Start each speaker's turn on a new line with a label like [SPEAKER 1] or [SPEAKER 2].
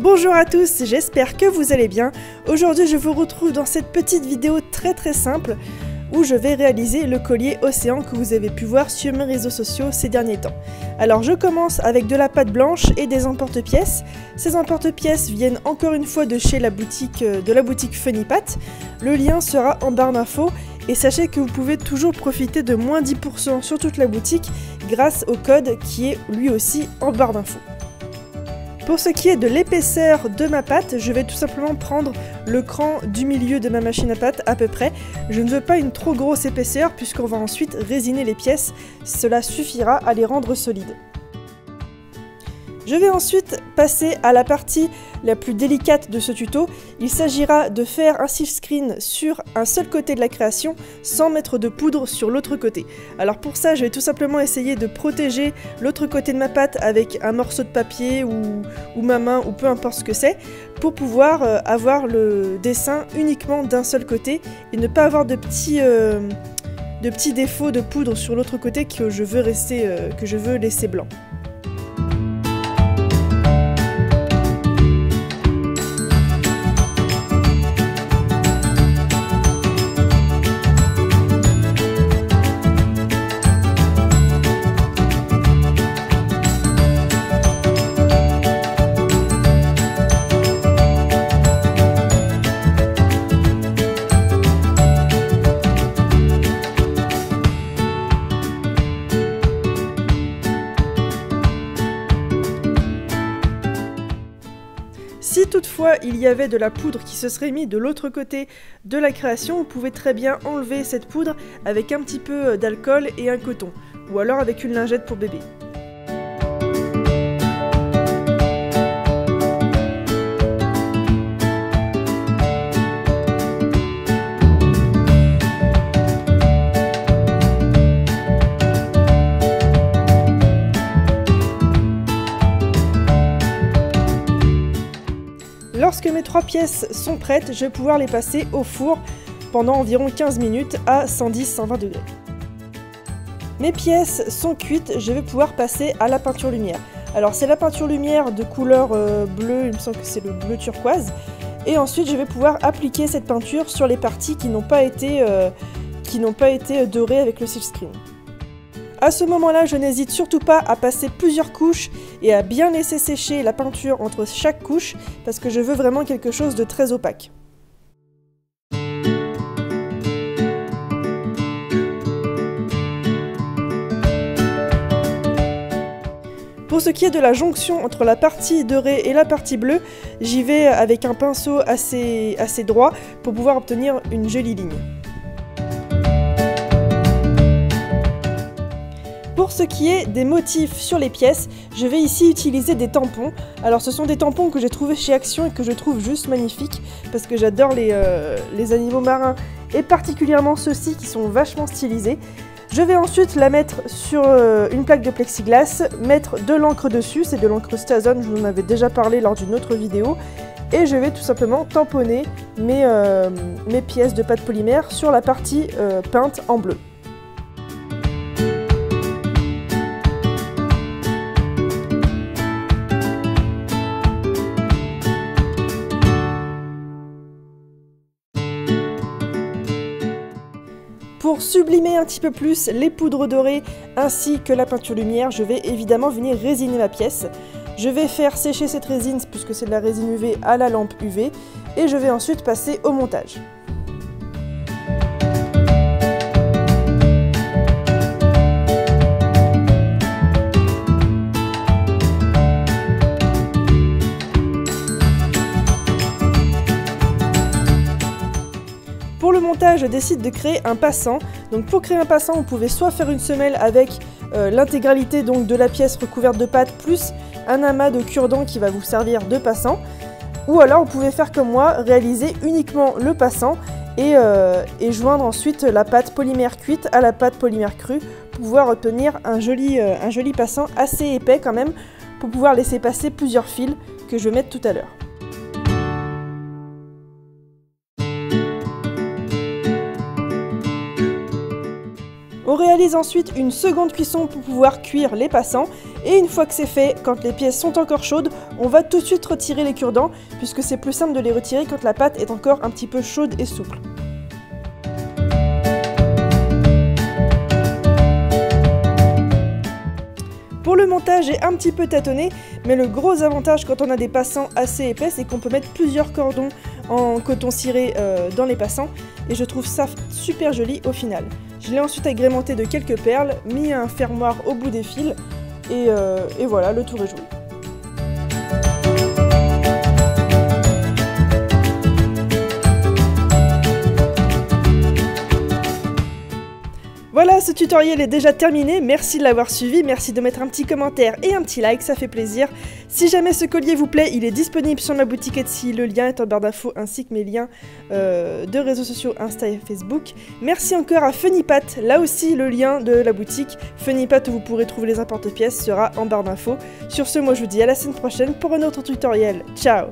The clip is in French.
[SPEAKER 1] Bonjour à tous, j'espère que vous allez bien. Aujourd'hui je vous retrouve dans cette petite vidéo très simple où je vais réaliser le collier océan que vous avez pu voir sur mes réseaux sociaux ces derniers temps. Alors je commence avec de la pâte blanche et des emporte-pièces. Ces emporte-pièces viennent encore une fois de chez la boutique Funny Pat. Le lien sera en barre d'infos et sachez que vous pouvez toujours profiter de moins 10% sur toute la boutique grâce au code qui est lui aussi en barre d'infos. Pour ce qui est de l'épaisseur de ma pâte, je vais tout simplement prendre le cran du milieu de ma machine à pâte à peu près. Je ne veux pas une trop grosse épaisseur puisqu'on va ensuite résiner les pièces. Cela suffira à les rendre solides. Je vais ensuite passer à la partie la plus délicate de ce tuto. Il s'agira de faire un silkscreen sur un seul côté de la création sans mettre de poudre sur l'autre côté. Alors pour ça, je vais tout simplement essayer de protéger l'autre côté de ma pâte avec un morceau de papier ou ma main ou peu importe ce que c'est pour pouvoir avoir le dessin uniquement d'un seul côté et ne pas avoir de petits défauts de poudre sur l'autre côté que je veux laisser blanc. Si toutefois il y avait de la poudre qui se serait mise de l'autre côté de la création, vous pouvez très bien enlever cette poudre avec un petit peu d'alcool et un coton, ou alors avec une lingette pour bébé. Lorsque mes 3 pièces sont prêtes, je vais pouvoir les passer au four pendant environ 15 minutes à 110-120 degrés. Mes pièces sont cuites, je vais pouvoir passer à la peinture lumière. Alors c'est la peinture lumière de couleur bleue, il me semble que c'est le bleu turquoise. Et ensuite je vais pouvoir appliquer cette peinture sur les parties qui n'ont pas été dorées avec le silkscreen. À ce moment-là, je n'hésite surtout pas à passer plusieurs couches et à bien laisser sécher la peinture entre chaque couche parce que je veux vraiment quelque chose de très opaque. Pour ce qui est de la jonction entre la partie dorée et la partie bleue, j'y vais avec un pinceau assez droit pour pouvoir obtenir une jolie ligne. Pour ce qui est des motifs sur les pièces, je vais ici utiliser des tampons. Alors ce sont des tampons que j'ai trouvés chez Action et que je trouve juste magnifiques parce que j'adore les animaux marins et particulièrement ceux-ci qui sont vachement stylisés. Je vais ensuite la mettre sur une plaque de plexiglas, mettre de l'encre dessus, c'est de l'encre Stazon, je vous en avais déjà parlé lors d'une autre vidéo. Et je vais tout simplement tamponner mes pièces de pâte polymère sur la partie peinte en bleu. Pour sublimer un petit peu plus les poudres dorées ainsi que la peinture lumière, je vais évidemment venir résiner ma pièce. Je vais faire sécher cette résine puisque c'est de la résine UV à la lampe UV et je vais ensuite passer au montage. Pour le montage, je décide de créer un passant. Donc pour créer un passant, vous pouvez soit faire une semelle avec l'intégralité donc de la pièce recouverte de pâte plus un amas de cure-dent qui va vous servir de passant. Ou alors vous pouvez faire comme moi, réaliser uniquement le passant et joindre ensuite la pâte polymère cuite à la pâte polymère crue pour pouvoir obtenir un joli passant assez épais quand même pour pouvoir laisser passer plusieurs fils que je vais mettre tout à l'heure. On réalise ensuite une seconde cuisson pour pouvoir cuire les passants, et une fois que c'est fait, quand les pièces sont encore chaudes, on va tout de suite retirer les cure-dents, puisque c'est plus simple de les retirer quand la pâte est encore un petit peu chaude et souple. Pour le montage, j'ai un petit peu tâtonné, mais le gros avantage quand on a des passants assez épais, c'est qu'on peut mettre plusieurs cordons en coton ciré dans les passants, et je trouve ça super joli au final. Je l'ai ensuite agrémenté de quelques perles, mis un fermoir au bout des fils, et voilà, le tour est joué. Voilà, ce tutoriel est déjà terminé, merci de l'avoir suivi, merci de mettre un petit commentaire et un petit like, ça fait plaisir. Si jamais ce collier vous plaît, il est disponible sur ma boutique Etsy, le lien est en barre d'infos ainsi que mes liens de réseaux sociaux Insta et Facebook. Merci encore à Funnypat, là aussi le lien de la boutique Funnypat où vous pourrez trouver les emporte-pièces sera en barre d'infos. Sur ce, moi je vous dis à la semaine prochaine pour un autre tutoriel, ciao!